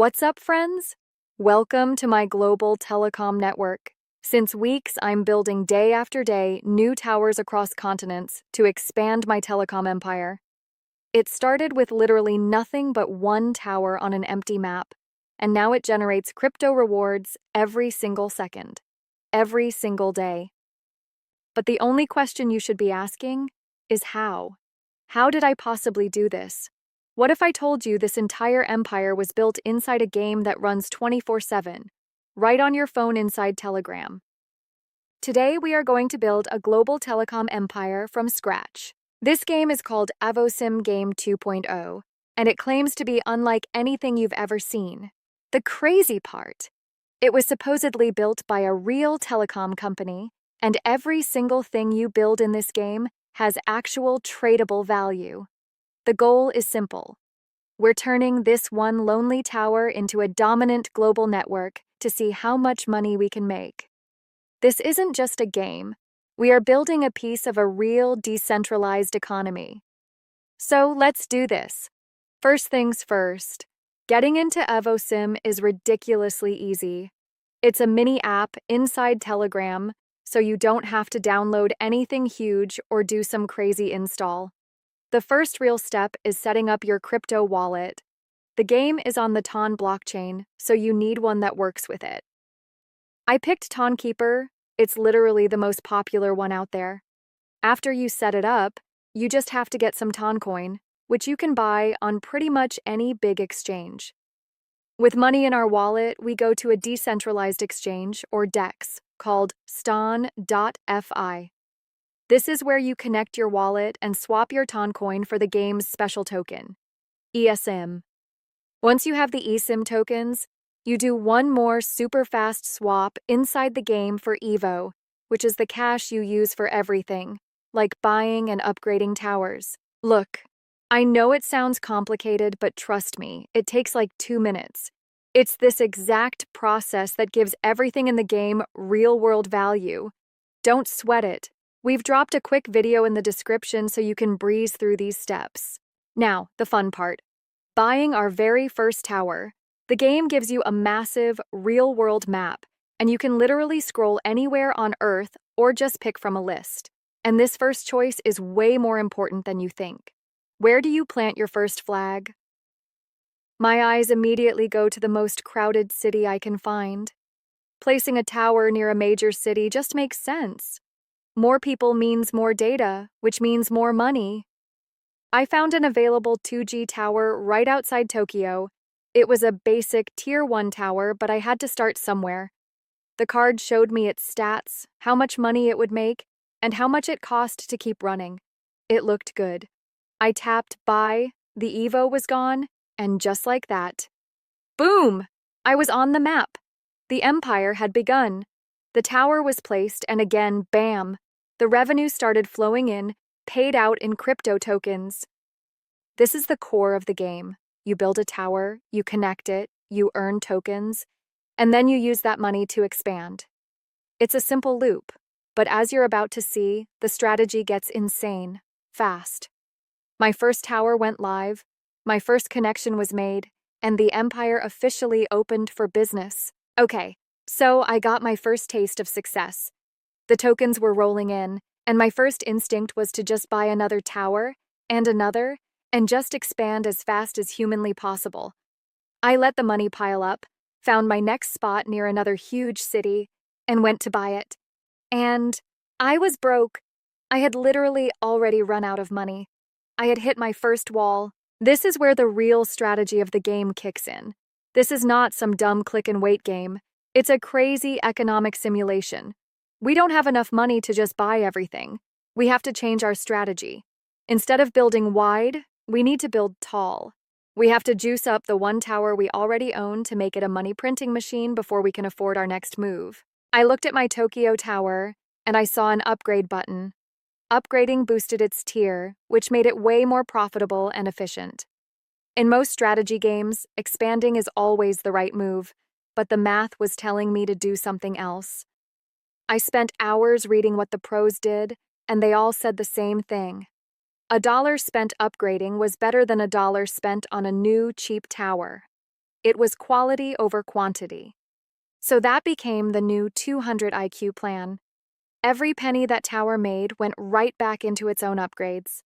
What's up, friends? Welcome to my global telecom network. Since weeks, I'm building day after day new towers across continents to expand my telecom empire. It started with literally nothing but one tower on an empty map, and now it generates crypto rewards every single second, every single day. But the only question you should be asking is how? How did I possibly do this? What if I told you this entire empire was built inside a game that runs 24/7, right on your phone inside Telegram? Today, we are going to build a global telecom empire from scratch. This game is called EvoSim Game 2.0, and it claims to be unlike anything you've ever seen. The crazy part, it was supposedly built by a real telecom company, and every single thing you build in this game has actual tradable value. The goal is simple. We're turning this one lonely tower into a dominant global network to see how much money we can make. This isn't just a game. We are building a piece of a real decentralized economy. So let's do this. First things first, getting into EvoSim is ridiculously easy. It's a mini app inside Telegram, so you don't have to download anything huge or do some crazy install. The first real step is setting up your crypto wallet. The game is on the Ton blockchain, so you need one that works with it. I picked Tonkeeper. It's literally the most popular one out there. After you set it up, you just have to get some Toncoin, which you can buy on pretty much any big exchange. With money in our wallet, we go to a decentralized exchange, or DEX, called ston.fi. This is where you connect your wallet and swap your Toncoin for the game's special token, ESIM. Once you have the eSIM tokens, you do one more super fast swap inside the game for EVO, which is the cash you use for everything, like buying and upgrading towers. Look, I know it sounds complicated, but trust me, it takes like 2 minutes. It's this exact process that gives everything in the game real-world value. Don't sweat it. We've dropped a quick video in the description so you can breeze through these steps. Now, the fun part. Buying our very first tower. The game gives you a massive, real-world map, and you can literally scroll anywhere on Earth or just pick from a list. And this first choice is way more important than you think. Where do you plant your first flag? My eyes immediately go to the most crowded city I can find. Placing a tower near a major city just makes sense. More people means more data, which means more money. I found an available 2G tower right outside Tokyo. It was a basic Tier 1 tower, but I had to start somewhere. The card showed me its stats, how much money it would make, and how much it cost to keep running. It looked good. I tapped buy, the EVO was gone, and just like that, boom! I was on the map. The empire had begun. The tower was placed, and again, bam! The revenue started flowing in, paid out in crypto tokens. This is the core of the game. You build a tower, you connect it, you earn tokens, and then you use that money to expand. It's a simple loop, but as you're about to see, the strategy gets insane, fast. My first tower went live, my first connection was made, and the empire officially opened for business. Okay, so I got my first taste of success. The tokens were rolling in, and my first instinct was to just buy another tower, and another, and just expand as fast as humanly possible. I let the money pile up, found my next spot near another huge city, and went to buy it. And I was broke. I had literally already run out of money. I had hit my first wall. This is where the real strategy of the game kicks in. This is not some dumb click-and-wait game. It's a crazy economic simulation. We don't have enough money to just buy everything. We have to change our strategy. Instead of building wide, we need to build tall. We have to juice up the one tower we already own to make it a money printing machine before we can afford our next move. I looked at my Tokyo tower, and I saw an upgrade button. Upgrading boosted its tier, which made it way more profitable and efficient. In most strategy games, expanding is always the right move, but the math was telling me to do something else. I spent hours reading what the pros did, and they all said the same thing. $1 spent upgrading was better than $1 spent on a new, cheap tower. It was quality over quantity. So that became the new 200 IQ plan. Every penny that tower made went right back into its own upgrades.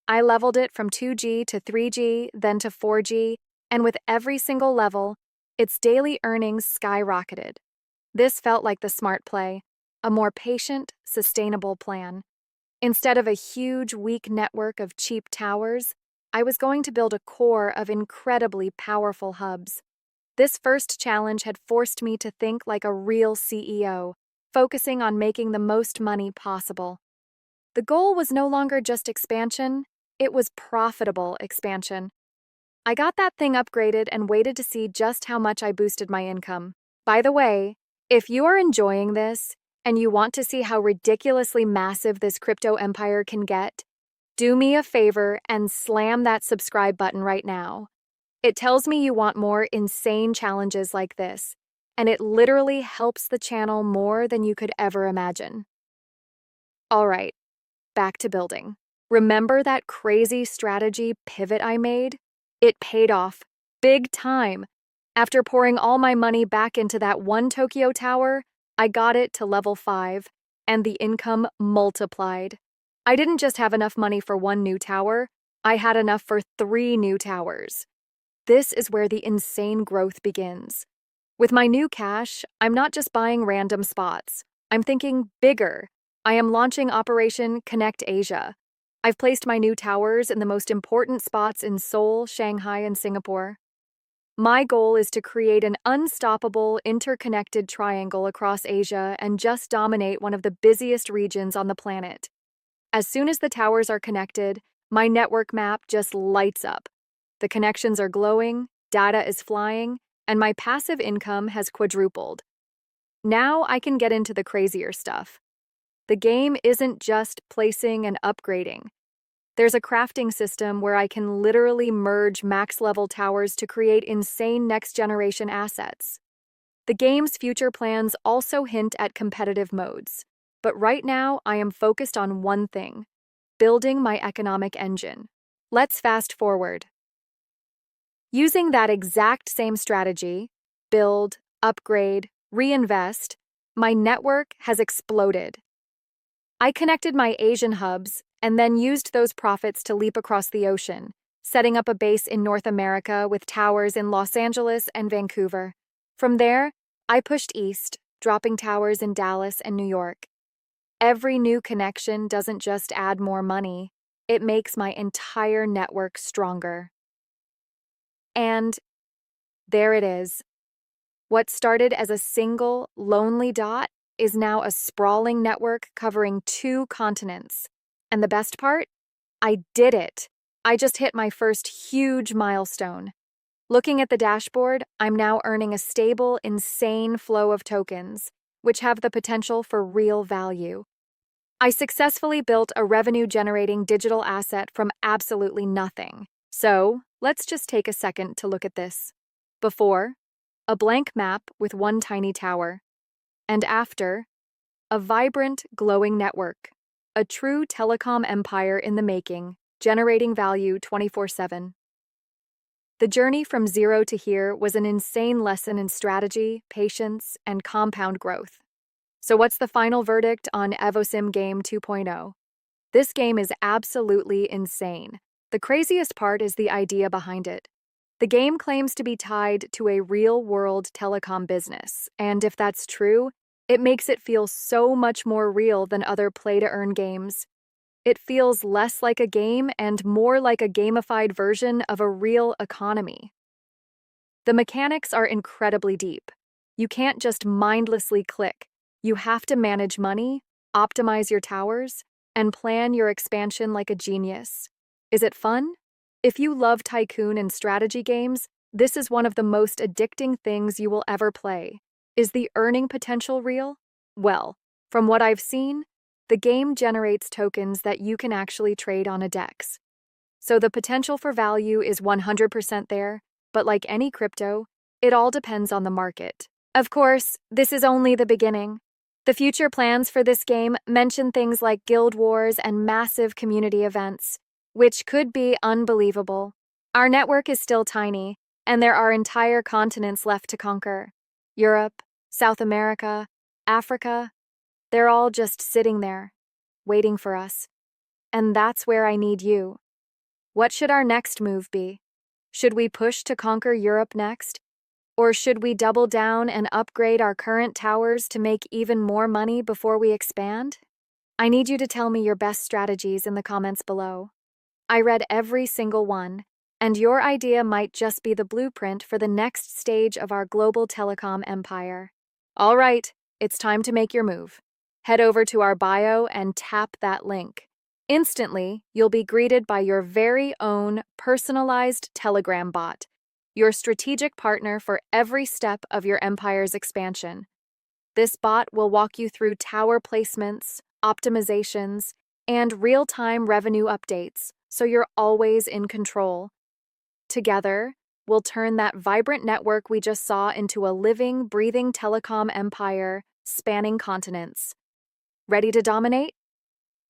I leveled it from 2G to 3G, then to 4G, and with every single level, its daily earnings skyrocketed. This felt like the smart play, a more patient, sustainable plan. Instead of a huge, weak network of cheap towers, I was going to build a core of incredibly powerful hubs. This first challenge had forced me to think like a real CEO, focusing on making the most money possible. The goal was no longer just expansion, it was profitable expansion. I got that thing upgraded and waited to see just how much I boosted my income. By the way, if you are enjoying this and you want to see how ridiculously massive this crypto empire can get, do me a favor and slam that subscribe button right now. It tells me you want more insane challenges like this, and it literally helps the channel more than you could ever imagine. All right, back to building. Remember that crazy strategy pivot I made? It paid off, big time. After pouring all my money back into that one Tokyo tower, I got it to level 5, and the income multiplied. I didn't just have enough money for one new tower, I had enough for 3 new towers. This is where the insane growth begins. With my new cash, I'm not just buying random spots. I'm thinking bigger. I am launching Operation Connect Asia. I've placed my new towers in the most important spots in Seoul, Shanghai, and Singapore. My goal is to create an unstoppable, interconnected triangle across Asia and just dominate one of the busiest regions on the planet. As soon as the towers are connected, my network map just lights up. The connections are glowing, data is flying, and my passive income has quadrupled. Now I can get into the crazier stuff. The game isn't just placing and upgrading. There's a crafting system where I can literally merge max-level towers to create insane next-generation assets. The game's future plans also hint at competitive modes, but right now I am focused on one thing: building my economic engine. Let's fast forward. Using that exact same strategy, build, upgrade, reinvest, my network has exploded. I connected my Asian hubs and then used those profits to leap across the ocean, setting up a base in North America with towers in Los Angeles and Vancouver. From there, I pushed east, dropping towers in Dallas and New York. Every new connection doesn't just add more money, it makes my entire network stronger. And there it is. What started as a single, lonely dot is now a sprawling network covering 2 continents. And the best part? I did it. I just hit my first huge milestone. Looking at the dashboard, I'm now earning a stable, insane flow of tokens, which have the potential for real value. I successfully built a revenue-generating digital asset from absolutely nothing. So, let's just take a second to look at this. Before, a blank map with one tiny tower. And after, a vibrant, glowing network. A true telecom empire in the making, generating value 24/7. The journey from zero to here was an insane lesson in strategy, patience, and compound growth. So what's the final verdict on EvoSim Game 2.0? This game is absolutely insane. The craziest part is the idea behind it. The game claims to be tied to a real-world telecom business, and if that's true, it makes it feel so much more real than other play-to-earn games. It feels less like a game and more like a gamified version of a real economy. The mechanics are incredibly deep. You can't just mindlessly click. You have to manage money, optimize your towers, and plan your expansion like a genius. Is it fun? If you love tycoon and strategy games, this is one of the most addicting things you will ever play. Is the earning potential real? Well, from what I've seen, the game generates tokens that you can actually trade on a DEX. So the potential for value is 100% there, but like any crypto, it all depends on the market. Of course, this is only the beginning. The future plans for this game mention things like guild wars and massive community events, which could be unbelievable. Our network is still tiny, And there are entire continents left to conquer. Europe, South America, Africa, they're all just sitting there, waiting for us. And that's where I need you. What should our next move be? Should we push to conquer Europe next? Or should we double down and upgrade our current towers to make even more money before we expand? I need you to tell me your best strategies in the comments below. I read every single one, and your idea might just be the blueprint for the next stage of our global telecom empire. All right, it's time to make your move. Head over to our bio and tap that link. Instantly, you'll be greeted by your very own personalized Telegram bot, your strategic partner for every step of your empire's expansion. This bot will walk you through tower placements, optimizations, and real-time revenue updates, so you're always in control. Together, we'll turn that vibrant network we just saw into a living, breathing telecom empire spanning continents. Ready to dominate?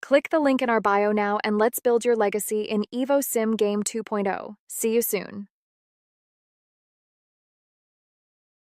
Click the link in our bio now and let's build your legacy in EvoSim Game 2.0. See you soon.